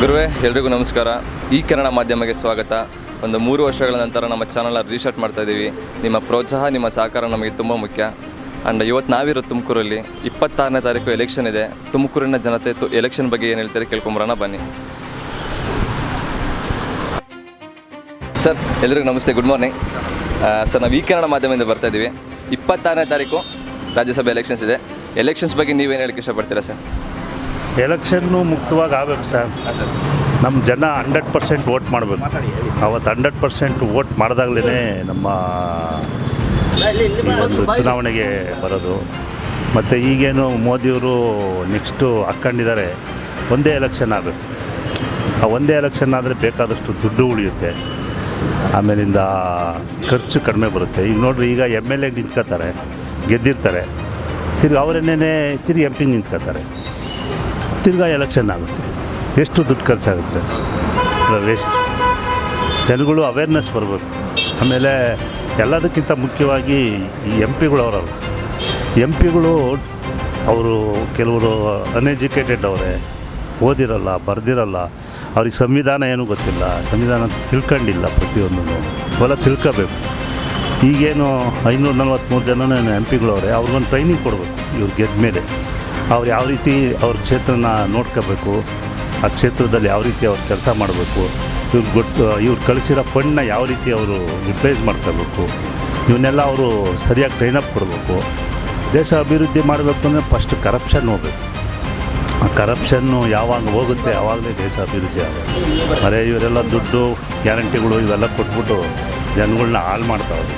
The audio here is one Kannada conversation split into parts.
ಗುರುವೇ, ಎಲ್ರಿಗೂ ನಮಸ್ಕಾರ. ಈ ಕನ್ನಡ ಮಾಧ್ಯಮಕ್ಕೆ ಸ್ವಾಗತ. ಒಂದು 3 ವರ್ಷಗಳ ನಂತರ ನಮ್ಮ ಚಾನಲ್ನ ರೀಸ್ಟಾರ್ಟ್ ಮಾಡ್ತಾ ಇದ್ದೀವಿ. ನಿಮ್ಮ ಪ್ರೋತ್ಸಾಹ, ನಿಮ್ಮ ಸಹಕಾರ ನಮಗೆ ತುಂಬ ಮುಖ್ಯ. ಆ್ಯಂಡ್ ಇವತ್ತು ನಾವಿರೋದು ತುಮಕೂರಲ್ಲಿ. 26ನೇ ತಾರೀಕು ಎಲೆಕ್ಷನ್ ಇದೆ. ತುಮಕೂರಿನ ಜನತೆ ಎಲೆಕ್ಷನ್ ಬಗ್ಗೆ ಏನು ಹೇಳ್ತಾರೆ ಕೇಳ್ಕೊಂಬರೋಣ ಬನ್ನಿ. ಸರ್, ಎಲ್ರಿಗೂ ನಮಸ್ತೆ, ಗುಡ್ ಮಾರ್ನಿಂಗ್. ಸರ್, ನಾವು ಈ ಕನ್ನಡ ಮಾಧ್ಯಮದಿಂದ ಬರ್ತಾ ಇದ್ದೀವಿ. 26ನೇ ತಾರೀಕು ರಾಜ್ಯಸಭೆ ಎಲೆಕ್ಷನ್ಸ್ ಇದೆ. ಎಲೆಕ್ಷನ್ಸ್ ಬಗ್ಗೆ ನೀವೇನು ಹೇಳಕ್ಕೆ ಇಷ್ಟಪಡ್ತೀರಾ ಸರ್? ಎಲೆಕ್ಷನ್ನು ಮುಕ್ತವಾಗಿ ಆಗಬೇಕು ಸರ್. ಸರ್, ನಮ್ಮ ಜನ 100% ವೋಟ್ ಮಾಡಬೇಕು. ಅವತ್ತು 100% ವೋಟ್ ಮಾಡಿದಾಗಲೇ ನಮ್ಮ ಒಂದು ಚುನಾವಣೆಗೆ ಬರೋದು. ಮತ್ತು ಈಗೇನು ಮೋದಿಯವರು ನೆಕ್ಸ್ಟು ಹಾಕ್ಕೊಂಡಿದ್ದಾರೆ, ಒಂದೇ ಎಲೆಕ್ಷನ್ ಆಗಬೇಕು. ಆ ಒಂದೇ ಎಲೆಕ್ಷನ್ ಆದರೆ ಬೇಕಾದಷ್ಟು ದುಡ್ಡು ಉಳಿಯುತ್ತೆ, ಆಮೇಲಿಂದ ಖರ್ಚು ಕಡಿಮೆ ಬರುತ್ತೆ. ಈಗ ನೋಡಿರಿ, ಈಗ MLA ನಿಂತ್ಕೋತಾರೆ, ಗೆದ್ದಿರ್ತಾರೆ, ತಿರ್ಗಿ ಅವರನ್ನೇ ತಿರ್ಗಿ MP ನಿಂತ್ಕೋತಾರೆ, ತಿರ್ಗಾ ಎಲೆಕ್ಷನ್ ಆಗುತ್ತೆ. ಎಷ್ಟು ದುಡ್ಡು ಖರ್ಚಾಗುತ್ತೆ, ವೇಸ್ಟ್. ಜನಗಳು ಅವೇರ್ನೆಸ್ ಬರಬೇಕು. ಆಮೇಲೆ ಎಲ್ಲದಕ್ಕಿಂತ ಮುಖ್ಯವಾಗಿ ಈ MP ಅವರಲ್ಲ, MP ಅವರು ಕೆಲವರು ಅನ್ಎಜುಕೇಟೆಡ್ ಅವರೇ, ಓದಿರಲ್ಲ, ಬರೆದಿರಲ್ಲ, ಅವ್ರಿಗೆ ಸಂವಿಧಾನ ಏನೂ ಗೊತ್ತಿಲ್ಲ, ಸಂವಿಧಾನ ತಿಳ್ಕೊಂಡಿಲ್ಲ. ಪ್ರತಿಯೊಂದೂ ಇವೆಲ್ಲ ತಿಳ್ಕೋಬೇಕು. ಈಗೇನು 543 ಜನ MP ಅವ್ರಿಗೊಂದು ಟ್ರೈನಿಂಗ್ ಕೊಡಬೇಕು. ಇವ್ರು ಗೆದ್ದ ಮೇಲೆ ಅವ್ರು ಯಾವ ರೀತಿ ಅವ್ರ ಕ್ಷೇತ್ರನ ನೋಡ್ಕೋಬೇಕು, ಆ ಕ್ಷೇತ್ರದಲ್ಲಿ ಯಾವ ರೀತಿ ಅವ್ರು ಕೆಲಸ ಮಾಡಬೇಕು, ಇವ್ರು ಕಳಿಸಿರೋ ಫಂಡ್ನ ಯಾವ ರೀತಿ ಅವರು ಯುಟಿಲೈಸ್ ಮಾಡ್ಕೋಬೇಕು, ಇವನ್ನೆಲ್ಲ ಅವರು ಸರಿಯಾಗಿ ಟ್ರೈನಪ್ ಕೊಡಬೇಕು. ದೇಶ ಅಭಿವೃದ್ಧಿ ಮಾಡಬೇಕು ಅಂದರೆ ಫಸ್ಟ್ ಕರಪ್ಷನ್ ಹೋಗಬೇಕು. ಆ ಕರಪ್ಷನ್ನು ಯಾವಾಗ ಹೋಗುತ್ತೆ ಆವಾಗಲೇ ದೇಶ ಅಭಿವೃದ್ಧಿ ಆಗುತ್ತೆ. ಅರೆ ಇವರೆಲ್ಲ ದುಡ್ಡು ಗ್ಯಾರಂಟಿಗಳು ಇವೆಲ್ಲ ಕೊಟ್ಬಿಟ್ಟು ಜನಗಳನ್ನ ಹಾಳು ಮಾಡ್ತಾವ್ರೆ.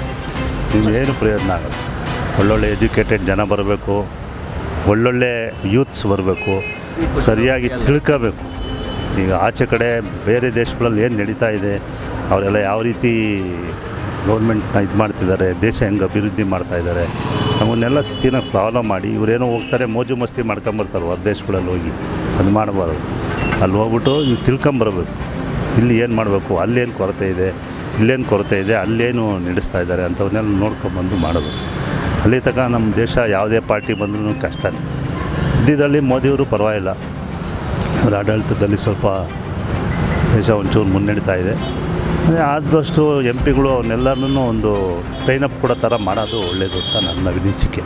ಇವೇನು ಪ್ರಯೋಜನ ಆಗೋದು. ಒಳ್ಳೊಳ್ಳೆ ಎಜುಕೇಟೆಡ್ ಜನ ಬರಬೇಕು, ಒಳ್ಳೊಳ್ಳೆ ಯೂತ್ಸ್ ಬರಬೇಕು, ಸರಿಯಾಗಿ ತಿಳ್ಕೋಬೇಕು. ಈಗ ಆಚೆ ಕಡೆ ಬೇರೆ ದೇಶಗಳಲ್ಲಿ ಏನು ನಡೀತಾ ಇದೆ, ಅವರೆಲ್ಲ ಯಾವ ರೀತಿ ಗೌರ್ಮೆಂಟ್ನ ಇದು ಮಾಡ್ತಿದ್ದಾರೆ, ದೇಶ ಹೆಂಗೆ ಅಭಿವೃದ್ಧಿ ಮಾಡ್ತಾಯಿದ್ದಾರೆ, ಅವನ್ನೆಲ್ಲ ಚೆನ್ನಾಗಿ ಫಾಲೋ ಮಾಡಿ. ಇವರೇನೋ ಹೋಗ್ತಾರೆ ಮೋಜು ಮಸ್ತಿ ಮಾಡ್ಕೊಂಬರ್ತಾರೆ ಹೊರ ದೇಶಗಳಲ್ಲಿ ಹೋಗಿ. ಅದು ಮಾಡಬಾರ್ದು. ಅಲ್ಲಿ ಹೋಗ್ಬಿಟ್ಟು ಇವು ತಿಳ್ಕೊಂಬರ್ಬೇಕು. ಇಲ್ಲಿ ಏನು ಮಾಡಬೇಕು, ಅಲ್ಲೇನು ಕೊರತೆ ಇದೆ, ಇಲ್ಲೇನು ಕೊರತೆ ಇದೆ, ಅಲ್ಲೇನು ನಡೆಸ್ತಾ ಇದ್ದಾರೆ ಅಂಥವನ್ನೆಲ್ಲ ನೋಡ್ಕೊಂಬಂದು ಮಾಡಬೇಕು. ಅಲ್ಲಿ ತನಕ ನಮ್ಮ ದೇಶ ಯಾವುದೇ ಪಾರ್ಟಿ ಬಂದ್ರೂ ಕಷ್ಟ. ಇದ್ದಿದ್ದಲ್ಲಿ ಮೋದಿಯವರು ಪರವಾಗಿಲ್ಲ, ಅವರ ಆಡಳಿತದಲ್ಲಿ ಸ್ವಲ್ಪ ದೇಶ ಒಂಚೂರು ಮುನ್ನಡೀತಾ ಇದೆ. ಆದಷ್ಟು MP ಅವನ್ನೆಲ್ಲರನ್ನೂ ಒಂದು ಟ್ರೈನಪ್ ಕೊಡೋ ಥರ ಮಾಡೋದು ಒಳ್ಳೆಯದು ಅಂತ ನನ್ನ ಅನಿಸಿಕೆ.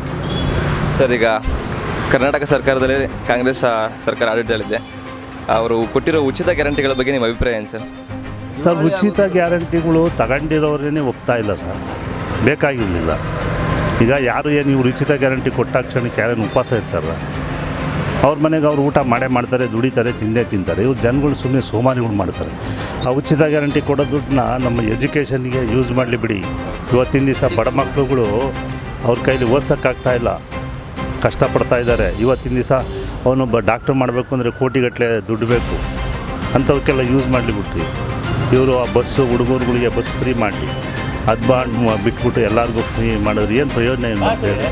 ಸರ್, ಈಗ ಕರ್ನಾಟಕ ಸರ್ಕಾರದಲ್ಲಿ ಕಾಂಗ್ರೆಸ್ ಸರ್ಕಾರ ಆಡಳಿತದಲ್ಲಿದೆ. ಅವರು ಕೊಟ್ಟಿರೋ ಉಚಿತ ಗ್ಯಾರಂಟಿಗಳ ಬಗ್ಗೆ ನಿಮ್ಮ ಅಭಿಪ್ರಾಯ ಏನು ಸರ್? ಸರ್, ಉಚಿತ ಗ್ಯಾರಂಟಿಗಳು ತಗೊಂಡಿರೋರೇ ಒಪ್ತಾ ಇಲ್ಲ ಸರ್, ಬೇಕಾಗಿರಲಿಲ್ಲ. ಈಗ ಯಾರು ಏನು ಇವ್ರು ಉಚಿತ ಗ್ಯಾರಂಟಿ ಕೊಟ್ಟ ಕ್ಷಣಕ್ಕೆ ಯಾರೇನು ಉಪವಾಸ ಇರ್ತಾರಲ್ಲ, ಅವ್ರ ಮನೆಗೆ ಅವ್ರು ಊಟ ಮಾಡ್ತಾರೆ, ದುಡಿತಾರೆ, ತಿಂತಾರೆ. ಇವ್ರು ಜನಗಳು ಸುಮ್ಮನೆ ಸೋಮಾರಿಗಳು ಮಾಡ್ತಾರೆ. ಆ ಉಚಿತ ಗ್ಯಾರಂಟಿ ಕೊಡೋ ದುಡ್ಡನ್ನ ನಮ್ಮ ಎಜುಕೇಷನ್ಗೆ ಯೂಸ್ ಮಾಡಲಿ ಬಿಡಿ. ಇವತ್ತಿನ ದಿವಸ ಬಡ ಮಕ್ಕಳುಗಳು ಅವ್ರ ಕೈಲಿ ಓದ್ಸೋಕ್ಕಾಗ್ತಾಯಿಲ್ಲ, ಕಷ್ಟಪಡ್ತಾ ಇದ್ದಾರೆ. ಇವತ್ತಿನ ದಿವಸ ಅವನೊಬ್ಬ ಡಾಕ್ಟ್ರ್ ಮಾಡಬೇಕು ಅಂದರೆ ಕೋಟಿಗಟ್ಟಲೆ ದುಡ್ಡು ಬೇಕು. ಅಂಥವಕ್ಕೆಲ್ಲ ಯೂಸ್ ಮಾಡಲಿ ಬಿಟ್ರಿ. ಇವರು ಆ ಬಸ್ಸು ಹುಡುಗರುಗಳಿಗೆ ಬಸ್ ಫ್ರೀ ಮಾಡಲಿ, ಅದು ಬಿಟ್ಬಿಟ್ಟು ಎಲ್ಲರಿಗೂ ಫ್ರೀ ಮಾಡಿದ್ರೆ ಏನು ಪ್ರಯೋಜನ ಏನು ಅಂತ ಹೇಳಿ.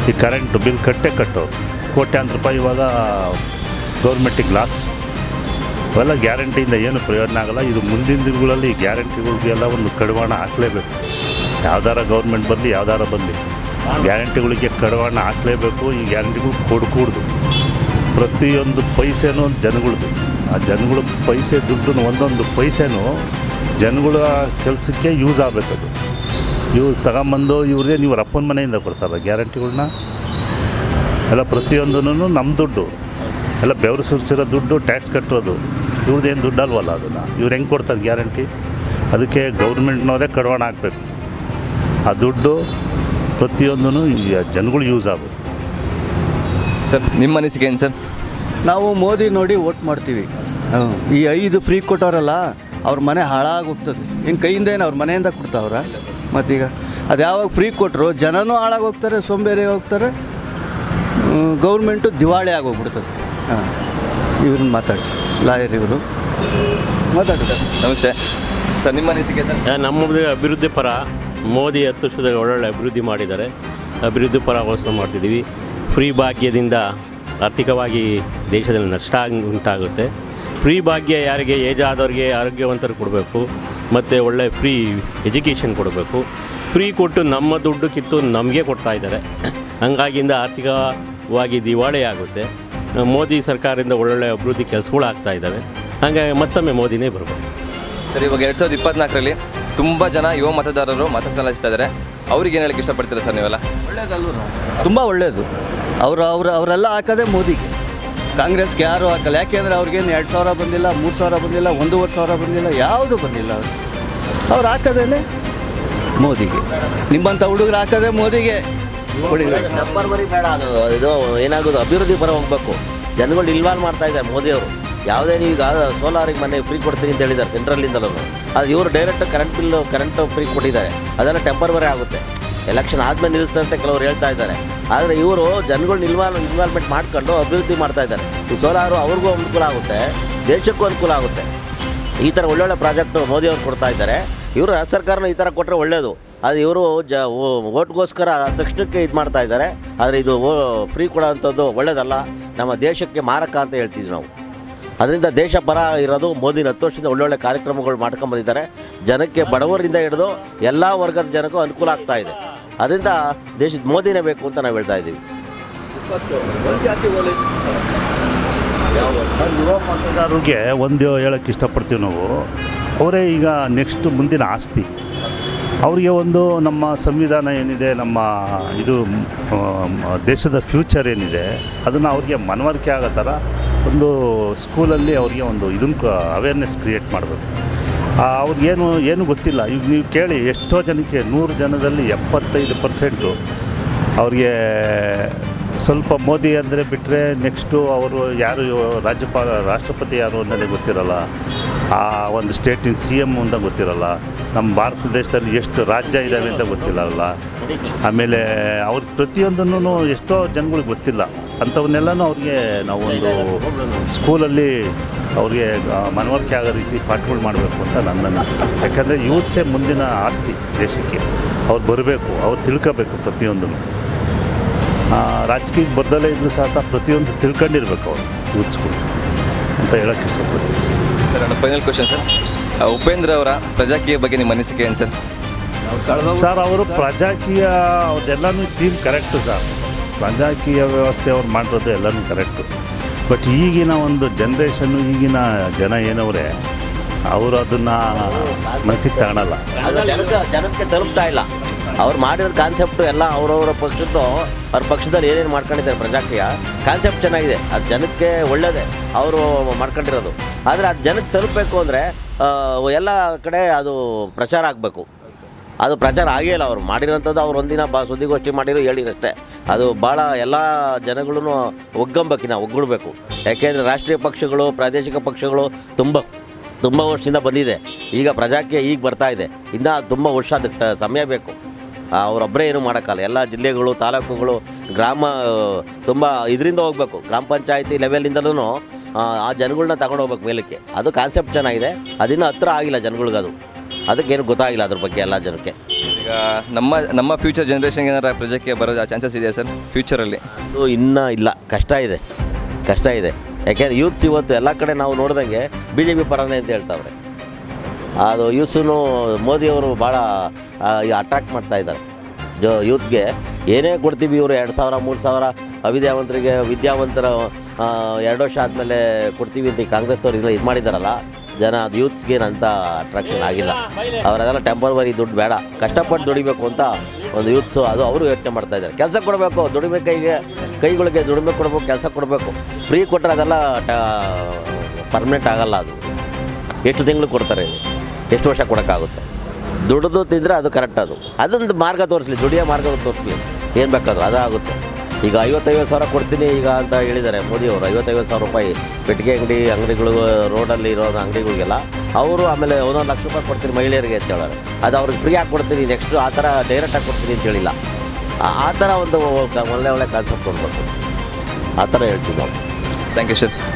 ಈ ಕರೆಂಟ್ ಬಿಲ್ ಕಟ್ಟೋರು ಕೋಟ್ಯಾಂತರ ರೂಪಾಯಿ ಇವಾಗ ಗೌರ್ಮೆಂಟಿಗೆ ಲಾಸ್. ಅವೆಲ್ಲ ಗ್ಯಾರಂಟಿಯಿಂದ ಏನು ಪ್ರಯೋಜನ ಆಗೋಲ್ಲ. ಇದು ಮುಂದಿನ ದಿನಗಳಲ್ಲಿ ಈ ಗ್ಯಾರಂಟಿಗಳಿಗೆಲ್ಲ ಒಂದು ಕಡಿವಾಣ ಹಾಕಲೇಬೇಕು. ಯಾವ್ದಾರ ಗೌರ್ಮೆಂಟ್ ಬರಲಿ, ಯಾವ್ದಾರ ಬರಲಿ, ಗ್ಯಾರಂಟಿಗಳಿಗೆ ಕಡಿವಾಣ ಹಾಕಲೇಬೇಕು. ಈ ಗ್ಯಾರಂಟಿಗಳು ಕೊಡ್ಕೂಡ್ದು. ಪ್ರತಿಯೊಂದು ಪೈಸೆನೂ ಜನಗಳದ್ದು. ಆ ಜನಗಳ ಪೈಸೆ ದುಡ್ಡು, ಒಂದೊಂದು ಪೈಸೆನೂ ಜನಗಳ ಕೆಲಸಕ್ಕೆ ಯೂಸ್ ಆಗಬೇಕದು. ಇವ್ರು ತಗೊಂಬಂದು ಇವ್ರದೇ ಇವ್ರ ಅಪ್ಪನ ಮನೆಯಿಂದ ಕೊಡ್ತಾರೆ ಗ್ಯಾರಂಟಿಗಳನ್ನ. ಎಲ್ಲ ಪ್ರತಿಯೊಂದೂ ನಮ್ಮ ದುಡ್ಡು, ಎಲ್ಲ ಬೆವರು ಸುರಿಸಿರೋ ದುಡ್ಡು, ಟ್ಯಾಕ್ಸ್ ಕಟ್ಟೋದು. ಇವ್ರದ್ದೇನು ದುಡ್ಡು ಅಲ್ವಲ್ಲ, ಅದನ್ನು ಇವ್ರು ಹೆಂಗೆ ಕೊಡ್ತಾರೆ ಗ್ಯಾರಂಟಿ? ಅದಕ್ಕೆ ಗೌರ್ಮೆಂಟ್ನವರೇ ಕಡಿವಾಣ ಹಾಕಬೇಕು. ಆ ದುಡ್ಡು ಪ್ರತಿಯೊಂದೂ ಜನಗಳು ಯೂಸ್ ಆಗಬೇಕು. ಸರ್, ನಿಮ್ಮ ಅನಿಸಿಕೆ ಏನು ಸರ್? ನಾವು ಮೋದಿ ನೋಡಿ ವೋಟ್ ಮಾಡ್ತೀವಿ. ಈ 5 ಫ್ರೀ ಕೊಟ್ಟವರಲ್ಲ, ಅವ್ರ ಮನೆ ಹಾಳಾಗಿ ಹೋಗ್ತದೆ. ಹಿಂಗೆ ಕೈಯಿಂದ ಏನು ಅವ್ರ ಮನೆಯಿಂದ ಕೊಡ್ತಾವ್ರ? ಮತ್ತೀಗ ಅದು ಯಾವಾಗ ಫ್ರೀ ಕೊಟ್ಟರು ಜನನೂ ಹಾಳಾಗಿ ಹೋಗ್ತಾರೆ, ಸೋಂಬೇರಿ ಹೋಗ್ತಾರೆ, ಗೌರ್ಮೆಂಟು ದಿವಾಳಿ ಆಗೋಗ್ಬಿಡ್ತದೆ. ಇವ್ರನ್ನ ಮಾತಾಡಿಸಿ, ಲಾಯರ್ ಇವರು ಮಾತಾಡ್ತಾರೆ. ನಮಸ್ತೆ ಸರ್, ನಿಮ್ಮ ಅನಿಸಿಕೆ ಸರ್? ನಮ್ಮ ಅಭಿವೃದ್ಧಿ ಪರ. ಮೋದಿ 10 ವರ್ಷದಾಗ ಒಳ್ಳೊಳ್ಳೆ ಅಭಿವೃದ್ಧಿ ಮಾಡಿದ್ದಾರೆ. ಅಭಿವೃದ್ಧಿ ಪರ ಘೋಷಣೆ ಮಾಡ್ತಿದ್ದೀವಿ. ಫ್ರೀ ಭಾಗ್ಯದಿಂದ ಆರ್ಥಿಕವಾಗಿ ದೇಶದಲ್ಲಿ ನಷ್ಟ ಉಂಟಾಗುತ್ತೆ. ಫ್ರೀ ಭಾಗ್ಯ ಯಾರಿಗೆ ಏಜ್ ಆದವ್ರಿಗೆ, ಆರೋಗ್ಯವಂತರು ಕೊಡಬೇಕು, ಮತ್ತು ಒಳ್ಳೆ ಫ್ರೀ ಎಜುಕೇಷನ್ ಕೊಡಬೇಕು. ಫ್ರೀ ಕೊಟ್ಟು ನಮ್ಮ ದುಡ್ಡು ಕಿತ್ತು ನಮಗೆ ಕೊಡ್ತಾಯಿದ್ದಾರೆ. ಹಂಗಾಗಿಂದ ಆರ್ಥಿಕವಾಗಿ ದಿವಾಳಿ ಆಗುತ್ತೆ. ಮೋದಿ ಸರ್ಕಾರದಿಂದ ಒಳ್ಳೊಳ್ಳೆ ಅಭಿವೃದ್ಧಿ ಕೆಲಸಗಳು ಆಗ್ತಾ ಇದ್ದಾವೆ. ಹಾಗಾಗಿ ಮತ್ತೊಮ್ಮೆ ಮೋದಿನೇ ಬರ್ಬೋದು. ಸರ್, ಇವಾಗ 2024ರಲ್ಲಿ ತುಂಬ ಜನ ಯುವ ಮತದಾರರು ಮತ ಚಲಾಯಿಸ್ತಾ ಇದ್ದಾರೆ. ಅವ್ರಿಗೆ ಏನು ಹೇಳಕ್ಕೆ ಇಷ್ಟಪಡ್ತೀರಾ ಸರ್ ನೀವೆಲ್ಲ? ಒಳ್ಳೇದಲ್ವ? ತುಂಬ ಒಳ್ಳೆಯದು. ಅವರೆಲ್ಲ ಹಾಕೋದೇ ಮೋದಿಗೆ. ಕಾಂಗ್ರೆಸ್ಗೆ ಯಾರು ಹಾಕಲ್ಲ. ಯಾಕೆಂದರೆ ಅವ್ರಿಗೇನು 2,000 ಬಂದಿಲ್ಲ, 3,000 ಬಂದಿಲ್ಲ, 1,500 ಬಂದಿಲ್ಲ, ಯಾವುದು ಬಂದಿಲ್ಲ. ಅವ್ರು ಹಾಕೋದೇ ಮೋದಿಗೆ. ನಿಮ್ಮಂಥ ಹುಡುಗರು ಹಾಕೋದೇ ಮೋದಿಗೆ. ನಂಬರ್ ಬರೀ ಬೇಡ, ಅದು ಇದು ಏನಾಗೋದು ಅಭಿವೃದ್ಧಿ ಪರ ಹೋಗಬೇಕು. ಜನಗಳು ಇನ್ವಾಲ್ವ್ ಮಾಡ್ತಾ ಇದ್ದಾರೆ ಮೋದಿಯವರು. ಯಾವುದೇ ನೀವೀಗ ಸೋಲಾರಿಗೆ ಮನೆ ಫ್ರೀ ಕೊಡ್ತೀನಿ ಅಂತ ಹೇಳಿದ್ದಾರೆ ಸೆಂಟ್ರಲ್ಲಿಂದಲೂ. ಅದು ಇವರು ಡೈರೆಕ್ಟ್ ಕರೆಂಟ್ ಫ್ರೀ ಕೊಟ್ಟಿದ್ದಾರೆ. ಅದೆಲ್ಲ ಟೆಂಪರ್ವರಿ ಆಗುತ್ತೆ. ಎಲೆಕ್ಷನ್ ಆದಮೇಲೆ ನಿಲ್ಲಿಸ್ತಂತೆ ಕೆಲವರು ಹೇಳ್ತಾ ಇದ್ದಾರೆ. ಆದರೆ ಇವರು ಜನಗಳನ್ನ ಇನ್ವಾಲ್ವ್ಮೆಂಟ್ ಮಾಡ್ಕೊಂಡು ಅಭಿವೃದ್ಧಿ ಮಾಡ್ತಾ ಇದ್ದಾರೆ. ಈ ಸೋಲಾರು ಅವ್ರಿಗೂ ಅನುಕೂಲ ಆಗುತ್ತೆ, ದೇಶಕ್ಕೂ ಅನುಕೂಲ ಆಗುತ್ತೆ. ಈ ಥರ ಒಳ್ಳೊಳ್ಳೆ ಪ್ರಾಜೆಕ್ಟು ಮೋದಿಯವರು ಕೊಡ್ತಾ ಇದ್ದಾರೆ. ಇವರು ರಾಜ್ಯ ಸರ್ಕಾರನ ಈ ಥರ ಕೊಟ್ಟರೆ ಒಳ್ಳೆಯದು. ಅದು ಇವರು ಓಟ್ಗೋಸ್ಕರ ತಕ್ಷಣಕ್ಕೆ ಇದು ಮಾಡ್ತಾ ಇದ್ದಾರೆ. ಆದರೆ ಇದು ಫ್ರೀ ಕೊಡೋವಂಥದ್ದು ಒಳ್ಳೆಯದಲ್ಲ, ನಮ್ಮ ದೇಶಕ್ಕೆ ಮಾರಕ ಅಂತ ಹೇಳ್ತಿದ್ವಿ ನಾವು. ಅದರಿಂದ ದೇಶ ಪರ ಇರೋದು ಮೋದಿನ 10 ವರ್ಷದಿಂದ ಒಳ್ಳೊಳ್ಳೆ ಕಾರ್ಯಕ್ರಮಗಳು ಮಾಡ್ಕೊಂಬಂದಿದ್ದಾರೆ. ಜನಕ್ಕೆ ಬಡವರಿಂದ ಹಿಡಿದು ಎಲ್ಲ ವರ್ಗದ ಜನಕ್ಕೂ ಅನುಕೂಲ ಆಗ್ತಾ ಇದೆ. ಅದರಿಂದ ದೇಶದ ಮೋದಿನೇ ಬೇಕು ಅಂತ ನಾವು ಹೇಳ್ತಾ ಇದ್ದೀವಿ. ಯುವ ಮತದಾರರಿಗೆ ಒಂದು ಹೇಳೋಕ್ಕೆ ಇಷ್ಟಪಡ್ತೀವಿ ನಾವು. ಅವರೇ ಈಗ ನೆಕ್ಸ್ಟ್ ಮುಂದಿನ ಆಸ್ತಿ. ಅವರಿಗೆ ಒಂದು ನಮ್ಮ ಸಂವಿಧಾನ ಏನಿದೆ, ನಮ್ಮ ಇದು ದೇಶದ ಫ್ಯೂಚರ್ ಏನಿದೆ, ಅದನ್ನು ಅವ್ರಿಗೆ ಮನವರಿಕೆ ಆಗೋ ಥರ ಒಂದು ಸ್ಕೂಲಲ್ಲಿ ಅವ್ರಿಗೆ ಒಂದು ಇದನ್ನು ಅವೇರ್ನೆಸ್ ಕ್ರಿಯೇಟ್ ಮಾಡಬೇಕು. ಏನು ಗೊತ್ತಿಲ್ಲ. ಈಗ ನೀವು ಕೇಳಿ, ಎಷ್ಟೋ ಜನಕ್ಕೆ 100 ಜನದಲ್ಲಿ 75% ಅವ್ರಿಗೆ ಸ್ವಲ್ಪ ಮೋದಿ ಅಂದರೆ ಬಿಟ್ಟರೆ ನೆಕ್ಸ್ಟು ಅವರು ಯಾರು ರಾಷ್ಟ್ರಪತಿ ಯಾರು ಅನ್ನೋದೇ ಗೊತ್ತಿರಲ್ಲ. ಆ ಒಂದು ಸ್ಟೇಟಿನ CM ಅಂತ ಗೊತ್ತಿರಲ್ಲ. ನಮ್ಮ ಭಾರತ ದೇಶದಲ್ಲಿ ಎಷ್ಟು ರಾಜ್ಯ ಇದ್ದಾವೆ ಅಂತ ಗೊತ್ತಿಲ್ಲ. ಆಮೇಲೆ ಅವ್ರ ಪ್ರತಿಯೊಂದನ್ನು ಎಷ್ಟೋ ಜನಗಳಿಗೆ ಗೊತ್ತಿಲ್ಲ. ಅಂಥವನ್ನೆಲ್ಲನೂ ಅವ್ರಿಗೆ ನಾವೊಂದು ಸ್ಕೂಲಲ್ಲಿ ಅವ್ರಿಗೆ ಮನವರಿಕೆ ಆಗೋ ರೀತಿ ಪಾಠಗಳು ಮಾಡಬೇಕು ಅಂತ ನನ್ನ ಅನಿಸಿಕೆ. ಯಾಕಂದರೆ ಯೂತ್ಸೇ ಮುಂದಿನ ಆಸ್ತಿ ದೇಶಕ್ಕೆ. ಅವ್ರು ಬರಬೇಕು, ಅವ್ರು ತಿಳ್ಕೋಬೇಕು ಪ್ರತಿಯೊಂದನ್ನು. ರಾಜಕೀಯಕ್ಕೆ ಬರ್ದಲ್ಲೇ ಇದ್ರೂ ಸಹ ಪ್ರತಿಯೊಂದು ತಿಳ್ಕೊಂಡಿರ್ಬೇಕು ಅವರು ಯೂತ್ಸ್ಗಳು ಅಂತ ಹೇಳೋಕ್ಕೆ ಇಷ್ಟಪಡ್ತೀನಿ. ಸರ್, ನನ್ನ ಫೈನಲ್ ಕ್ವೆಶನ್ ಸರ್, ಉಪೇಂದ್ರ ಅವರ ಪ್ರಜಾಕೀಯ ಬಗ್ಗೆ ನಿಮ್ಮ ಅನಿಸಿಕೆ ಏನು ಸರ್? ಸರ್, ಅವರು ಪ್ರಜಾಕೀಯ ಅದೆಲ್ಲನೂ ಥೀಮ್ ಕರೆಕ್ಟು ಸರ್. ಪ್ರಜಾಕೀಯ ವ್ಯವಸ್ಥೆ ಅವ್ರು ಮಾಡಿರೋದು ಎಲ್ಲನೂ ಕರೆಕ್ಟು. ಬಟ್ ಈಗಿನ ಒಂದು ಜನ್ರೇಷನ್ನು, ಈಗಿನ ಜನ ಏನವರೇ, ಅವರು ಅದನ್ನು ಮನಸ್ಸಿಗೆ ತಗೊಳಲ್ಲ. ಅದು ಜನಕ್ಕೆ ತಲುಪ್ತಾ ಇಲ್ಲ. ಅವ್ರು ಮಾಡಿರೋ ಕಾನ್ಸೆಪ್ಟು ಎಲ್ಲ ಅವರವರ ಪಕ್ಷದ್ದು, ಅವ್ರ ಪಕ್ಷದಲ್ಲಿ ಏನೇನು ಮಾಡ್ಕೊಂಡಿದ್ದಾರೆ ಪ್ರಜಾಕೀಯ ಕಾನ್ಸೆಪ್ಟ್ ಚೆನ್ನಾಗಿದೆ. ಅದು ಜನಕ್ಕೆ ಒಳ್ಳೆಯದೇ ಅವರು ಮಾಡ್ಕೊಂಡಿರೋದು. ಆದರೆ ಅದು ಜನಕ್ಕೆ ತಲುಪಬೇಕು ಅಂದರೆ ಎಲ್ಲ ಕಡೆ ಅದು ಪ್ರಚಾರ ಆಗಬೇಕು. ಅದು ಪ್ರಚಾರ ಆಗೇ ಇಲ್ಲ. ಅವ್ರು ಮಾಡಿರೋಂಥದ್ದು ಅವ್ರು ಒಂದಿನ ಸುದ್ದಿಗೋಷ್ಠಿ ಮಾಡಿರೋ ಹೇಳಿರಷ್ಟೇ. ಅದು ಭಾಳ ಎಲ್ಲ ಜನಗಳೂ ಒಗ್ಗೂಡಬೇಕು. ಯಾಕೆಂದರೆ ರಾಷ್ಟ್ರೀಯ ಪಕ್ಷಗಳು, ಪ್ರಾದೇಶಿಕ ಪಕ್ಷಗಳು ತುಂಬ ವರ್ಷದಿಂದ ಬಂದಿದೆ. ಈಗ ಪ್ರಜಾಕೀಯ ಈಗ ಬರ್ತಾ ಇದೆ. ಇನ್ನು ತುಂಬ ವರ್ಷ ಅದಕ್ಕೆ ಸಮಯ ಬೇಕು. ಅವರೊಬ್ಬರೇ ಏನು ಮಾಡೋಕ್ಕಲ್ಲ. ಎಲ್ಲ ಜಿಲ್ಲೆಗಳು, ತಾಲೂಕುಗಳು, ಗ್ರಾಮ ತುಂಬ ಇದರಿಂದ ಹೋಗಬೇಕು. ಗ್ರಾಮ ಪಂಚಾಯತಿ ಲೆವೆಲಿಂದಲೂ ಆ ಜನಗಳನ್ನ ತಗೊಂಡು ಹೋಗ್ಬೇಕು ಮೇಲಕ್ಕೆ. ಅದು ಕಾನ್ಸೆಪ್ಟ್ ಚೆನ್ನಾಗಿದೆ. ಅದಿನ್ನೂ ಹತ್ರ ಆಗಿಲ್ಲ ಜನಗಳ್ಗೆ. ಅದಕ್ಕೇನು ಗೊತ್ತಾಗಿಲ್ಲ ಅದ್ರ ಬಗ್ಗೆ ಎಲ್ಲ ಜನಕ್ಕೆ. ಈಗ ನಮ್ಮ ಫ್ಯೂಚರ್ ಜನ್ರೇಷನ್ಗೆ ಏನಾರ ಪ್ರಜಾಕೀಯ ಬರೋ ಚಾನ್ಸಸ್ ಇದೆಯಾ ಸರ್ ಫ್ಯೂಚರಲ್ಲಿ? ಅದು ಇನ್ನೂ ಇಲ್ಲ, ಕಷ್ಟ ಇದೆ. ಯಾಕೆಂದರೆ ಯೂತ್ಸ್ ಇವತ್ತು ಎಲ್ಲ ಕಡೆ ನಾವು ನೋಡ್ದಂಗೆ BJP ಪರನೇ ಅಂತ ಹೇಳ್ತಾವ್ರೆ. ಅದು ಯೂತ್ಸೂ ಮೋದಿಯವರು ಭಾಳ ಅಟ್ರಾಕ್ಟ್ ಮಾಡ್ತಾ ಇದ್ದಾರೆ ಯೂತ್ಗೆ. ಏನೇ ಕೊಡ್ತೀವಿ ಇವರು 2,000 3,000 ಅವಿದ್ಯಾವಂತರಿಗೆ, ವಿದ್ಯಾವಂತರ 2 ವರ್ಷ ಆದಮೇಲೆ ಕೊಡ್ತೀವಿ ಅಂತ ಈ ಕಾಂಗ್ರೆಸ್ದವ್ರು ಇದು ಮಾಡಿದ್ದಾರಲ್ಲ ಜನ. ಅದು ಯೂತ್ಗೆ ಅಂತ ಅಟ್ರಾಕ್ಷನ್ ಆಗಿಲ್ಲ. ಅವರೆಲ್ಲ ಟೆಂಪರವರಿ ದುಡ್ಡು ಬೇಡ, ಕಷ್ಟಪಟ್ಟು ದುಡಿಬೇಕು ಅಂತ ಒಂದು ಯೂತ್ಸು ಅದು ಅವರು ಯೋಚನೆ ಮಾಡ್ತಾ ಇದ್ದಾರೆ. ಕೆಲಸ ಕೊಡಬೇಕು, ದುಡಿಮೆ ಕೈಗಳಿಗೆ ದುಡಿಮೆ ಕೊಡಬೇಕು, ಕೆಲಸ ಕೊಡಬೇಕು. ಫ್ರೀ ಕೊಟ್ಟರೆ ಅದೆಲ್ಲ ಪರ್ಮನೆಂಟ್ ಆಗಲ್ಲ. ಅದು ಎಷ್ಟು ತಿಂಗಳು ಕೊಡ್ತಾರೆ, ಎಷ್ಟು ವರ್ಷ ಕೊಡೋಕ್ಕಾಗುತ್ತೆ? ದುಡಿದು ತಿಂದರೆ ಅದು ಕರೆಕ್ಟ್. ಅದೊಂದು ಮಾರ್ಗ ತೋರಿಸ್ಲಿ, ದುಡಿಯೋ ಮಾರ್ಗ ತೋರಿಸ್ಲಿ, ಏನು ಬೇಕಾದ್ರು ಅದಾಗುತ್ತೆ. ಈಗ 50,000 ಕೊಡ್ತೀನಿ ಈಗ ಅಂತ ಹೇಳಿದ್ದಾರೆ ಮೋದಿಯವರು. 55,000 ರೂಪಾಯಿ ಪೆಟ್ಟಿಗೆ ಅಂಗಡಿಗಳು, ರೋಡಲ್ಲಿ ಇರೋ ಅಂಗಡಿಗಳಿಗೆಲ್ಲ ಅವರು. ಆಮೇಲೆ 1 ಲಕ್ಷ ರೂಪಾಯಿ ಕೊಡ್ತೀನಿ ಮಹಿಳೆಯರಿಗೆ ಅಂತ ಹೇಳೋರು. ಅದು ಅವ್ರಿಗೆ ಫ್ರೀ ಆಗಿ ಕೊಡ್ತೀನಿ, ನೆಕ್ಸ್ಟು ಆ ಥರ ಡೈರೆಕ್ಟಾಗಿ ಕೊಡ್ತೀನಿ ಅಂತ ಹೇಳಿಲ್ಲ. ಆ ಥರ ಒಂದು ಒಳ್ಳೆ ಕಾನ್ಸೆಪ್ಟ್ ಕೊಡಬೇಕು. ಆ ಥರ ಹೇಳ್ತೀವಿ ನಾವು. Thank you sir.